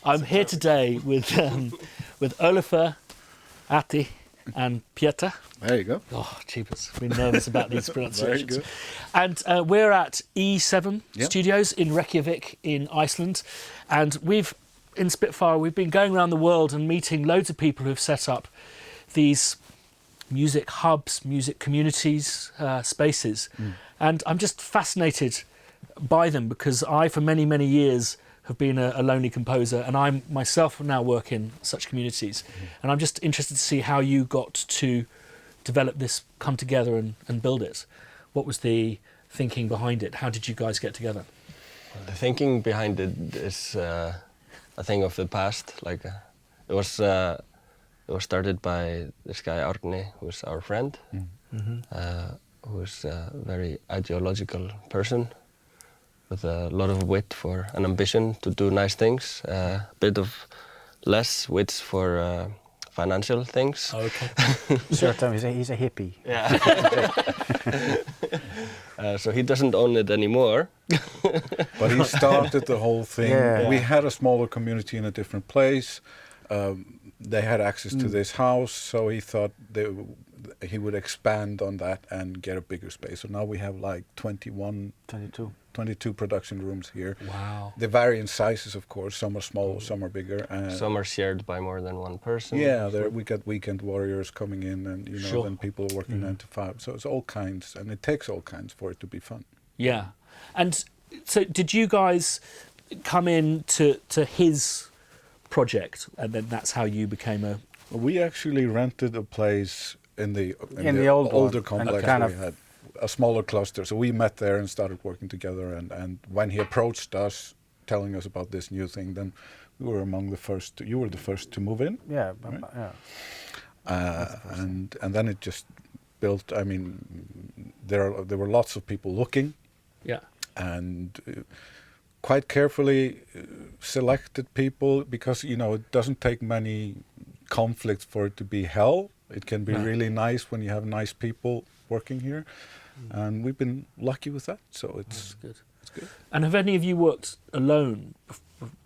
I'm here today with Olafur, Ati, and Pieter. There you go. Oh, jeepers, been nervous about these pronunciations. Very good. And we're at E7 Studios in Reykjavik in Iceland, and in Spitfire we've been going around the world and meeting loads of people who've set up these music hubs, music communities, spaces, and I'm just fascinated by them because I, for many, many years, have been a lonely composer, and I myself now work in such communities. And I'm just interested to see how you got to develop this, come together and build it. What was the thinking behind it? How did you guys get together? The thinking behind it is a thing of the past. Like it was started by this guy Árni, who's our friend, who's a very ideological person with a lot of wit for an ambition to do nice things, a bit of less wit for financial things. Oh, okay. He's a hippie. Yeah. So he doesn't own it anymore. But he started the whole thing. Yeah. We had a smaller community in a different place. They had access to this house, so he thought he would expand on that and get a bigger space. So now we have like 22 production rooms here. Wow. They vary in sizes, of course. Some are small, some are bigger. Some are shared by more than one person. Yeah, we got weekend warriors coming in, and then people are working 9 to 5. So it's all kinds, and it takes all kinds for it to be fun. Yeah. And so did you guys come in to his project, and then that's how you became We actually rented a place in the older older complex. kind We of had a smaller cluster, so we met there and started working together. And when he approached us, telling us about this new thing, then we were among the first. You were the first to move in. Yeah, right? yeah. And then it just built. I mean, there were lots of people looking. Yeah. And quite carefully selected people, because it doesn't take many conflicts for it to be hell. It can be really nice when you have nice people working here, and we've been lucky with that. So it's good. It's good. And have any of you worked alone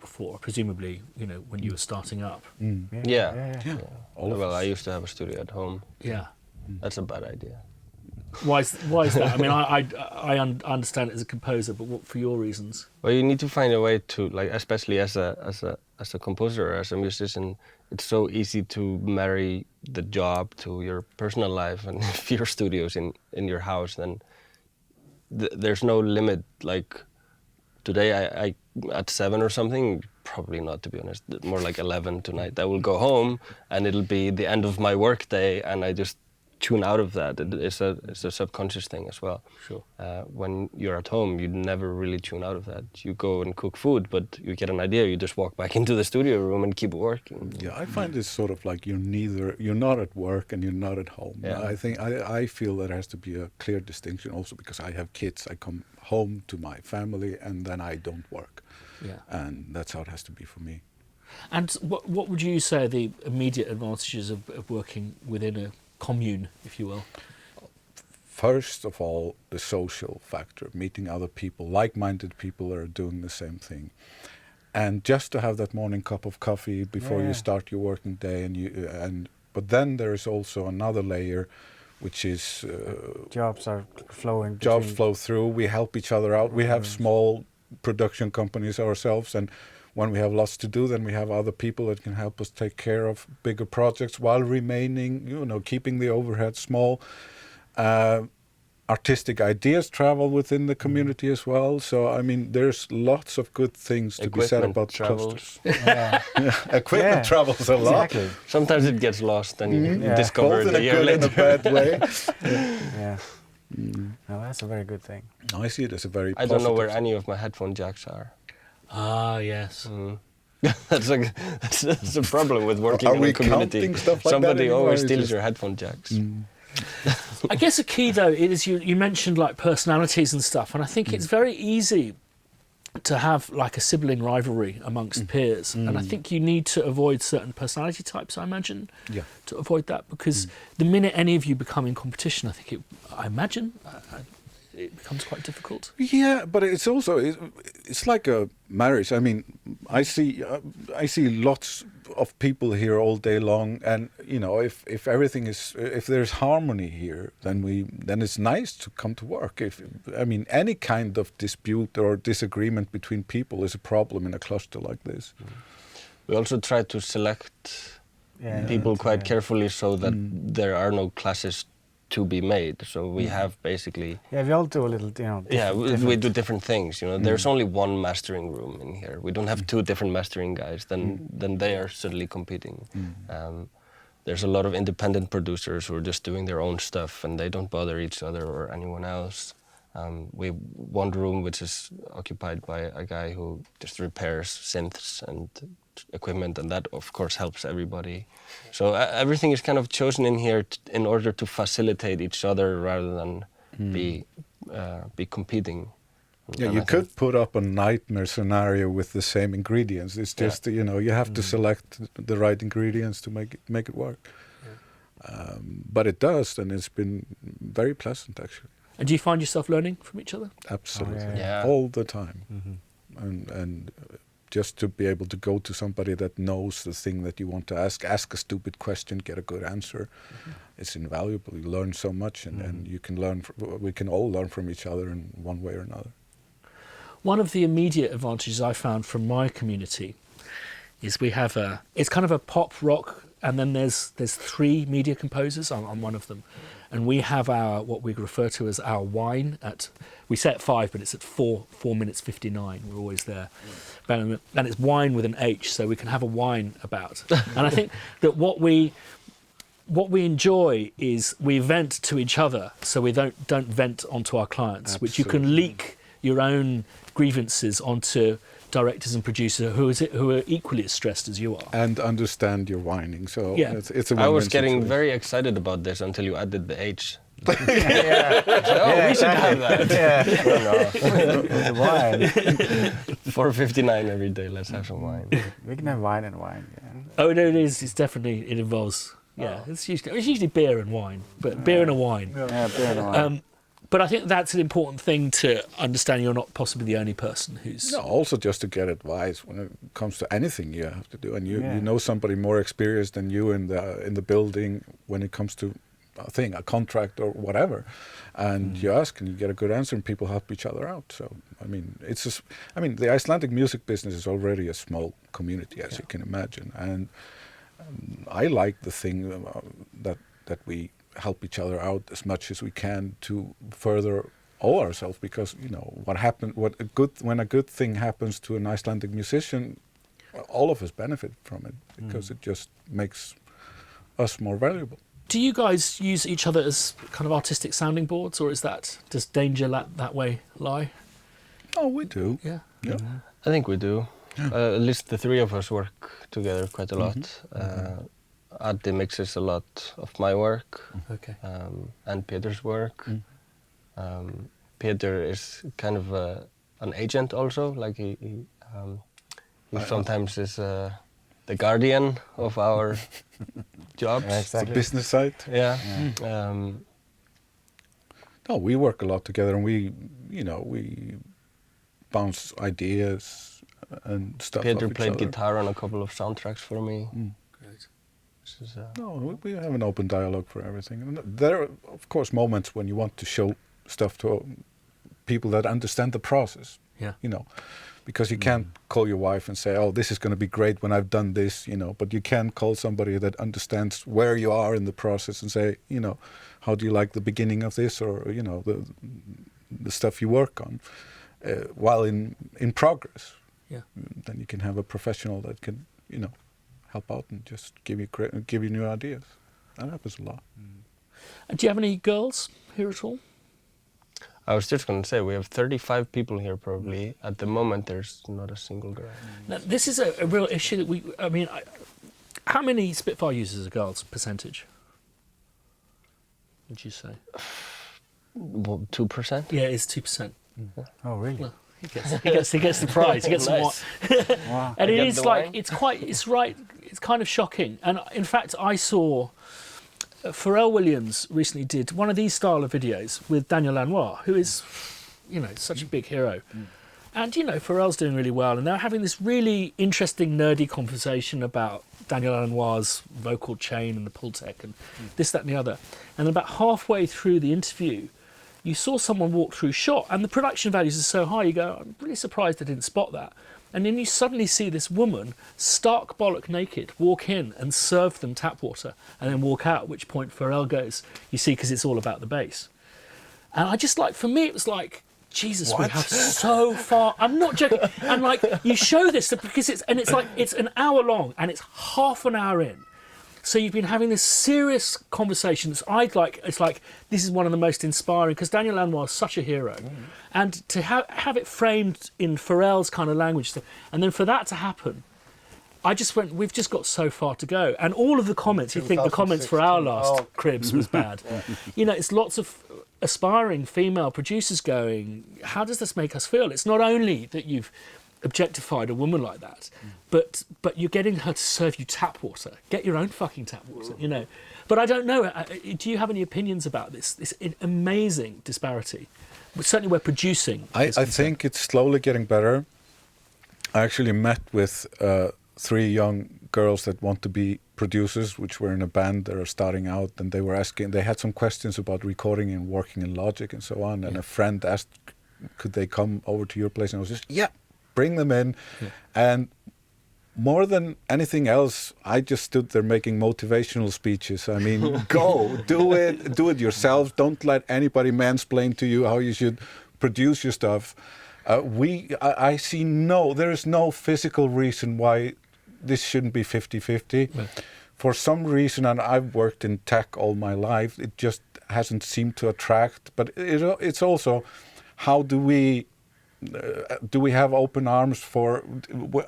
before? Presumably, when you were starting up. Yeah. All of Well, us. I used to have a studio at home. Yeah. That's a bad idea. Why is that? I mean, I understand it as a composer, but what for your reasons? Well, you need to find a way to, like, especially as a composer or as a musician, it's so easy to marry the job to your personal life, and if your studio's in your house, then there's no limit. Like today, I at 7 or something, probably not, to be honest, more like 11 tonight, I will go home and it'll be the end of my work day, and I just tune out of that. It's a subconscious thing as well. Sure. When you're at home, you never really tune out of that. You go and cook food, but you get an idea, you just walk back into the studio room and keep working. Yeah, I find it's sort of like you're not at work and you're not at home. Yeah. I think I feel there has to be a clear distinction also, because I have kids. I come home to my family and then I don't work. Yeah. And that's how it has to be for me. And what would you say are the immediate advantages of working within a commune, if you will? First of all, the social factor, meeting other people, like-minded people that are doing the same thing. And just to have that morning cup of coffee before you start your working day, but then there is also another layer, which is Jobs are flowing. jobs flow through. We help each other out. We have small production companies ourselves, and when we have lots to do, then we have other people that can help us take care of bigger projects while remaining, keeping the overhead small. Artistic ideas travel within the community as well. So, I mean, there's lots of good things to be said about clusters. Equipment travels a lot. Exactly. Sometimes it gets lost and you discover Both it in a a year good later. and a bad way. Yeah. No, that's a very good thing. I see it as a very I don't know where positive any of my headphone jacks are. Ah, yes. That's a problem with working Are in we a community. counting stuff like that Somebody anymore? always It's steals just- your headphone jacks. I guess a key though is you mentioned like personalities and stuff, and I think it's very easy to have like a sibling rivalry amongst peers, and I think you need to avoid certain personality types, I imagine, to avoid that, because the minute any of you become in competition, I imagine it becomes quite difficult. Yeah, but it's also it's like a marriage. I mean, I see lots of people here all day long, and if everything if there's harmony here, then it's nice to come to work. Any kind of dispute or disagreement between people is a problem in a cluster like this. We also try to select people quite carefully so that there are no clashes to be made. So we have basically... Yeah, we all do a little, we do different things, There's only one mastering room in here. We don't have two different mastering guys, then they are suddenly competing. There's a lot of independent producers who are just doing their own stuff and they don't bother each other or anyone else. We have one room which is occupied by a guy who just repairs synths and equipment, and that of course helps everybody. So everything is kind of chosen in here in order to facilitate each other rather than be competing. Yeah, you could put up a nightmare scenario with the same ingredients. It's just you have to select the right ingredients to make it work. Yeah. But it does, and it's been very pleasant actually. And do you find yourself learning from each other? Absolutely, all the time. And just to be able to go to somebody that knows the thing that you want to ask a stupid question, get a good answer. It's invaluable. You learn so much, and you can learn. We can all learn from each other in one way or another. One of the immediate advantages I found from my community is we have it's kind of a pop rock, and then there's three media composers. I'm one of them. And we have what we refer to as our wine we say at 5, but it's at 4 minutes 59. We're always there. And it's wine with an H, so we can have a wine about. And I think that what we enjoy is we vent to each other, so we don't vent onto our clients, Absolutely. which you can leak your own grievances onto directors and producers who are equally as stressed as you are. And understand your whining. So it's a I was getting situation. very excited about this until you added the H. we should have that. Yeah. Wine. 4:59 every day. Let's have some wine. We can have wine and wine. Yeah. Oh no, it is. It's definitely. It involves. Yeah, it's usually beer and wine, but beer and a wine. Yeah, beer and wine. But I think that's an important thing to understand. You're not possibly the only person who's... No, also just to get advice when it comes to anything you have to do. And you know somebody more experienced than you in the building when it comes to a contract or whatever. And you ask and you get a good answer, and people help each other out. So, the Icelandic music business is already a small community, as you can imagine. And I like the thing that we help each other out as much as we can to further all ourselves, because when a good thing happens to an Icelandic musician, all of us benefit from it, because it just makes us more valuable. Do you guys use each other as kind of artistic sounding boards, or does danger that way lie? Oh, we do. Yeah. I think we do. Yeah. At least the three of us work together quite a lot. Addi mixes a lot of my work, and Peter's work. Peter is kind of an agent also, like he sometimes is the guardian of our jobs. Yeah, exactly. The business side. Yeah. No, we work a lot together, and we bounce ideas and stuff. Peter played guitar on a couple of soundtracks for me. No, we have an open dialogue for everything. And there are, of course, moments when you want to show stuff to people that understand the process. Yeah. Because you can't call your wife and say, "Oh, this is going to be great when I've done this," But you can call somebody that understands where you are in the process and say, "How do you like the beginning of this?" Or the stuff you work on while in progress. Yeah. Then you can have a professional that can, help out and just give you new ideas. That happens a lot. And do you have any girls here at all? I was just going to say, we have 35 people here probably. At the moment, there's not a single girl. Now, this is a real issue that how many Spitfire users are girls, percentage? Would you say? Well, 2%? Yeah, it's 2%. Oh, really? Well, he gets the prize. He gets Nice. some wine. Wow. And You it get is the like wine? it's kind of shocking. And in fact, I saw Pharrell Williams recently did one of these style of videos with Daniel Lanois, who is, such a big hero. And, Pharrell's doing really well, and they're having this really interesting, nerdy conversation about Daniel Lanois' vocal chain and the pull tech and this, that and the other. And about halfway through the interview, you saw someone walk through shot, and the production values are so high, you go, I'm really surprised I didn't spot that. And then you suddenly see this woman, stark bollock naked, walk in and serve them tap water and then walk out, at which point Pharrell goes, you see, because it's all about the bass. And I just for me, it was like, Jesus, we have so far. I'm not joking. And you show this because it's an hour long and it's half an hour in. So you've been having this serious conversation. It's like this is one of the most inspiring, because Daniel Lanois is such a hero, and to have it framed in Pharrell's kind of language, and then for that to happen, I just went. We've just got so far to go, and all of the comments. You think the comments for our last Cribs was bad? It's lots of aspiring female producers going, how does this make us feel? It's not only that you've objectified a woman like that, but you're getting her to serve you tap water. Get your own fucking tap water, But I don't know. Do you have any opinions about this amazing disparity? Certainly, we're producing. I think it's slowly getting better. I actually met with 3 young girls that want to be producers, which were in a band that are starting out, and they were asking. They had some questions about recording and working in Logic and so on. And a friend asked, could they come over to your place? And I was just, bring them in. And more than anything else, I just stood there making motivational speeches. I mean, go, do it yourselves. Don't let anybody mansplain to you how you should produce your stuff. I see there is no physical reason why this shouldn't be 50-50. For some reason, and I've worked in tech all my life, it just hasn't seemed to attract. But it's also, how do we have open arms for,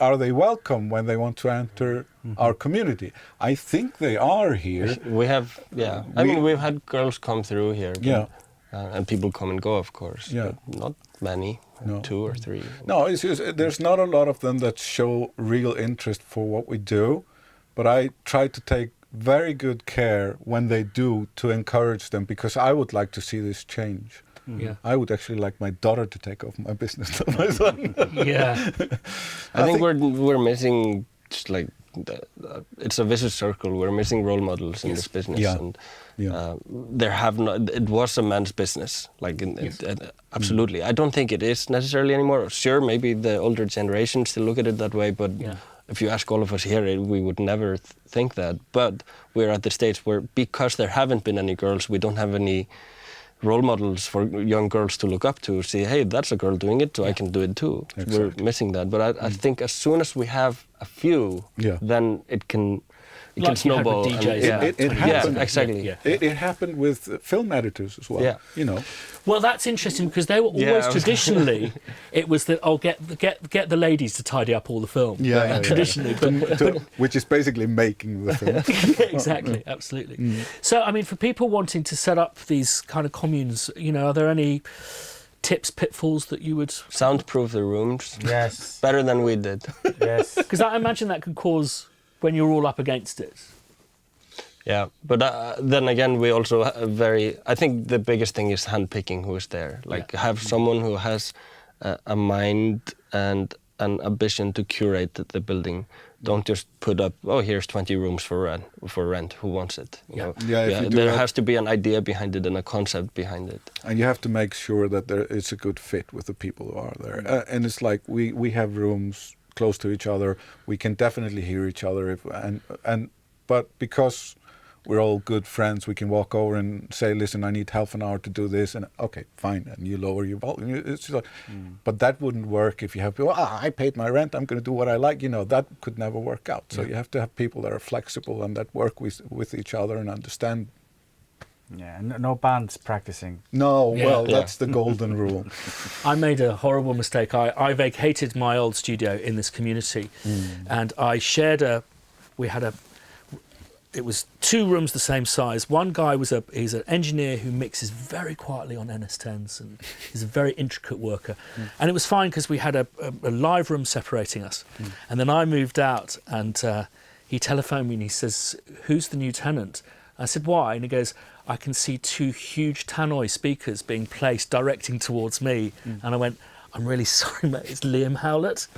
are they welcome when they want to enter our community? I think they are here. We have, I mean, we've had girls come through here. But, and people come and go, of course. But not many, 2 or 3. No, there's not a lot of them that show real interest for what we do. But I try to take very good care when they do to encourage them, because I would like to see this change. I would actually like my daughter to take over my business, not my son. I think we're missing just it's a vicious circle. We're missing role models in this business, and there have not. It was a man's business, absolutely. I don't think it is necessarily anymore. Sure, maybe the older generation still look at it that way, but if you ask all of us here, we would never think that. But we're at the stage where, because there haven't been any girls, we don't have any role models for young girls to look up to, say, hey, that's a girl doing it, so I can do it too. Exactly. We're missing that. But I think as soon as we have a few, then it can snowball. It happened. Exactly. It happened with film editors as well. Well, that's interesting, because they were always traditionally, it was that, get the ladies to tidy up all the film. Traditionally. But, which is basically making the film. Exactly, absolutely. So, I mean, for people wanting to set up these kind of communes, are there any tips, pitfalls that you would... Soundproof the rooms. Yes. Better than we did. Yes. Because I imagine that could cause, when you're all up against it. Yeah, but then again, we also I think the biggest thing is handpicking who is there. Have someone who has a mind and an ambition to curate the building. Don't just put up, here's 20 rooms for rent. Who wants it? There has to be an idea behind it and a concept behind it. And you have to make sure that it's a good fit with the people who are there. And it's like we have rooms close to each other. We can definitely hear each other. But because we're all good friends, we can walk over and say, listen, I need half an hour to do this, and okay, fine, and you lower your volume. It's just but that wouldn't work if you have people, I paid my rent, I'm going to do what I like. That could never work out. So you have to have people that are flexible and that work with each other and understand. Yeah, no bands practicing. No, that's the golden rule. I made a horrible mistake. I vacated my old studio in this community, and I shared it was 2 rooms the same size. One guy he's an engineer who mixes very quietly on NS10s, and he's a very intricate worker. And it was fine because we had a live room separating us. And then I moved out, and he telephoned me and he says, who's the new tenant? I said, why? And he goes, I can see 2 huge tannoy speakers being placed directing towards me. And I went, I'm really sorry, mate, it's Liam Howlett.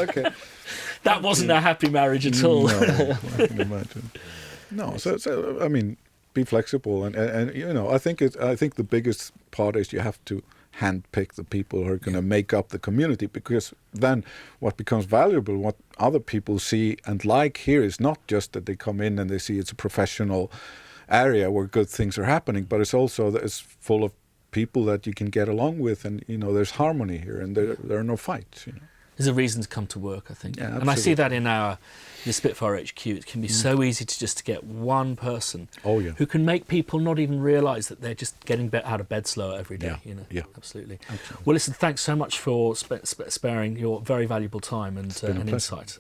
Okay. That wasn't a happy marriage at all. No, I can imagine. No, so I mean, be flexible, and you know, I think the biggest part is you have to handpick the people who are going to make up the community, because then what becomes valuable, what other people see and like here, is not just that they come in and they see it's a professional area where good things are happening, but it's also that it's full of people that you can get along with, and you know, there's harmony here, and there are no fights. You know. There's a reason to come to work, I think. Yeah, and I see absolutely. that in the Spitfire HQ. It can be so easy to just get one person who can make people not even realise that they're just getting out of bed slower every day. Yeah, You know? yeah. Absolutely. Well, listen, thanks so much for sparing your very valuable time and been a pleasure. insight.